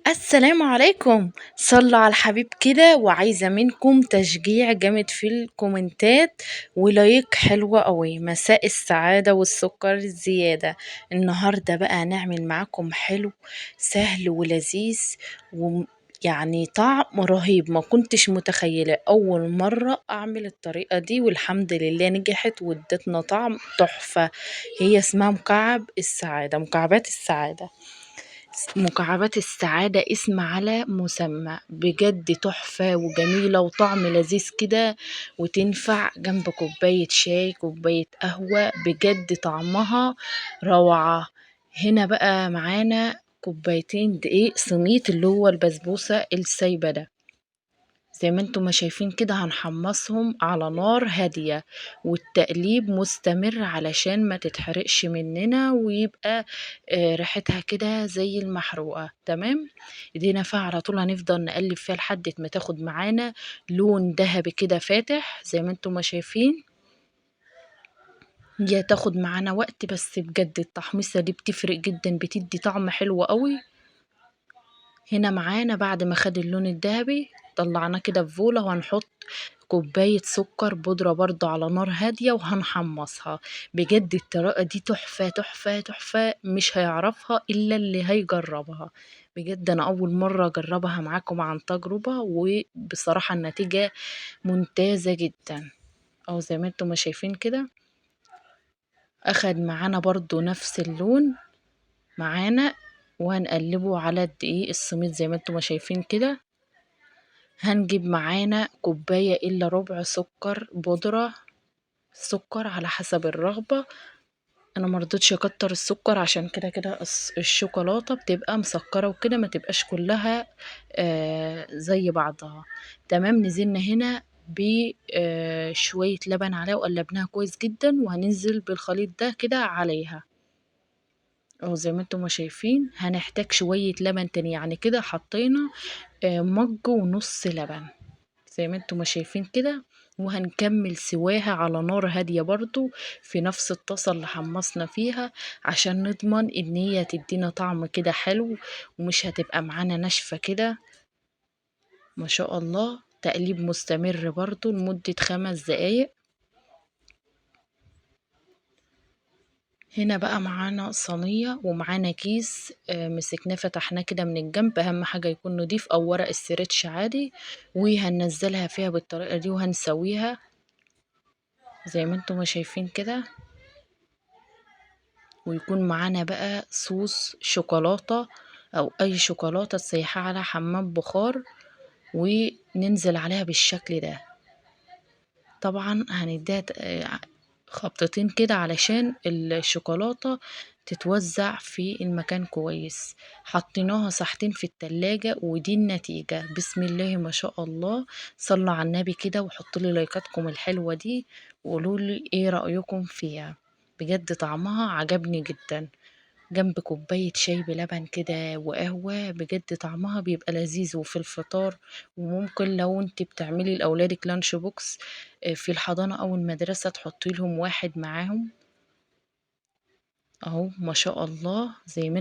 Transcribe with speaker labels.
Speaker 1: السلام عليكم. صلوا على الحبيب كده، وعايزة منكم تشجيع جامد في الكومنتات ولايك حلوة قوي. مساء السعادة والسكر الزيادة. النهاردة بقى هنعمل معاكم حلو سهل ولذيذ، يعني طعم رهيب. ما كنتش متخيلة، أول مرة أعمل الطريقة دي والحمد لله نجحت وادتنا طعم تحفة. هي اسمها مكعبات السعادة. مكعبات السعادة اسم على مسمى، بجد تحفة وجميلة وطعم لذيذ كده، وتنفع جنب كوباية شاي كوباية قهوة، بجد طعمها روعة. هنا بقى معانا كوبايتين دقيق سميط، اللي هو البسبوسة السايبة ده. زي ما انتم ما شايفين كده هنحمصهم على نار هادية، والتقليب مستمر علشان ما تتحرقش مننا ويبقى ريحتها كده زي المحروقة. تمام. ايدينا فيها على طول، هنفضل نقلب فيها لحد ما تاخد معانا لون ذهبي كده فاتح زي ما انتم ما شايفين. هي تاخد معانا وقت، بس بجد التحميصة دي بتفرق جدا، بتدي طعم حلو قوي. هنا معانا بعد ما خد اللون الذهبي طلعناه كده في بولة، وهنحط كوباية سكر بودرة برضو على نار هادية وهنحمصها. بجد الطريقة دي تحفة تحفة تحفة، مش هيعرفها إلا اللي هيجربها. بجد أنا أول مرة أجربها معاكم عن تجربة، وبصراحة النتيجة ممتازة جدا. أو زي ما انتم ما شايفين كده أخد معانا برضو نفس اللون معانا، وهنقلبه على الدقيق السميد زي ما انتم ما شايفين كده. هنجيب معانا كوباية إلا ربع سكر بودرة، سكر على حسب الرغبة. انا مرضتش اكتر السكر عشان كده كده الشوكولاتة بتبقى مسكرة وكده، ما تبقاش كلها زي بعضها. تمام. نزلنا هنا بشوية لبن عليها وقلبناها كويس جدا، وهننزل بالخليط ده كده عليها. اهو زي ما انتم ما شايفين هنحتاج شوية لبن تاني، يعني كده حطينا مج ونص لبن زي ما انتم ما شايفين كده. وهنكمل سواها على نار هادية برضو في نفس الطاسة اللي حمصنا فيها، عشان نضمن ان هي تدينا طعم كده حلو، ومش هتبقى معانا ناشفة كده. ما شاء الله. تقليب مستمر برضو لمدة 5 دقايق. هنا بقى معانا صينية ومعانا كيس مسكناه فتحناه كده من الجنب، اهم حاجة يكون نضيف، او ورق استرتش عادي. وهننزلها فيها بالطريقة دي وهنسويها زي ما انتم ما شايفين كده. ويكون معانا بقى صوص شوكولاتة، او اي شوكولاتة تسيحها على حمام بخار، وننزل عليها بالشكل ده. طبعا هنديها خبطتين كده علشان الشوكولاتة تتوزع في المكان كويس. حطيناها ساعتين في التلاجة، ودي النتيجة. بسم الله ما شاء الله. صلوا على النبي كده، وحطوا لي لايكاتكم الحلوة دي، وقولوا لي ايه رأيكم فيها. بجد طعمها عجبني جدا، جنب كوباية شاي بلبن كده وقهوة، بجد طعمها بيبقى لذيذ. وفي الفطار، وممكن لو انت بتعملي لأولادك لانش بوكس في الحضانة أو المدرسة تحطي لهم واحد معاهم. اهو ما شاء الله زي ما